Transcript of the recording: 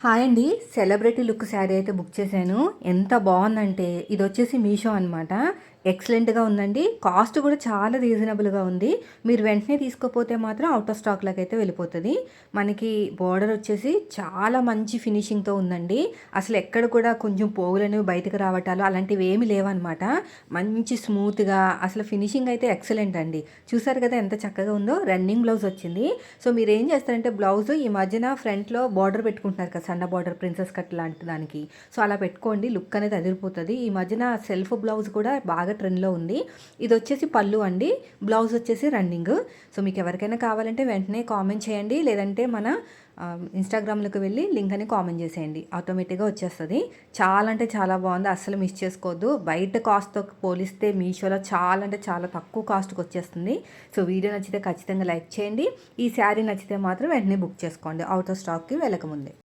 Hi అండి. Celebrity look sari అయితే book చేశాను. ఎంత బావుందంటే ఇదొచ్చేసి మీషో అనమాట. ఎక్సలెంట్‌గా ఉందండి. కాస్ట్ కూడా చాలా రీజనబుల్‌గా ఉంది. మీరు వెంటనే తీసుకోపోతే మాత్రం ఔట్ ఆఫ్ స్టాక్‌లోకైతే వెళ్ళిపోతది. మనకి బోర్డర్ వచ్చేసి చాలా మంచి ఫినిషింగ్‌తో ఉందండి. అసలు ఎక్కడ కూడా కొంచెం పోగులనేవి బయటకు రావటాలు అలాంటివి ఏమీ లేవనమాట. మంచి స్మూత్‌గా అసలు ఫినిషింగ్ అయితే ఎక్సలెంట్ అండి. చూసారు కదా ఎంత చక్కగా ఉందో. రన్నింగ్ బ్లౌజ్ వచ్చింది. సో మీరేం చేస్తారంటే బ్లౌజ్ ఈ మధ్యన ఫ్రంట్‌లో బార్డర్ పెట్టుకుంటున్నారు కదా! సన్న బార్డర్ ప్రిన్సెస్ కట్ లాంటి దానికి. సో అలా పెట్టుకోండి. లుక్ అనేది అదిరిపోతది. ఈ మధ్యన సెల్ఫ్ బ్లౌజ్ కూడా బాగా ట్రెండ్‌లో ఉంది. ఇదొచ్చేసి పళ్ళు అండి. బ్లౌజ్ వచ్చేసి రన్నింగ్. సో మీకు ఎవరికైనా కావాలంటే వెంటనే కామెంట్ చేయండి. లేదంటే మన ఇన్‌స్టాగ్రామ్‌లోకి వెళ్ళి లింక్ అని కామెంట్ చేసేయండి. ఆటోమేటిక్‌గా వచ్చేస్తది. చాలా అంటే చాలా బాగుంది. అస్సలు మిస్ చేసుకోవద్దు. బయట కాస్ట్‌తో పోలిస్తే మీషోలో చాలా అంటే చాలా తక్కువ కాస్ట్‌కి వచ్చేస్తుంది. సో వీడియో నచ్చితే ఖచ్చితంగా లైక్ చేయండి. ఈ శారీ నచ్చితే మాత్రం వెంటనే బుక్ చేసుకోండి ఔట్ ఆఫ్ స్టాక్‌కి వెళ్ళకముందే.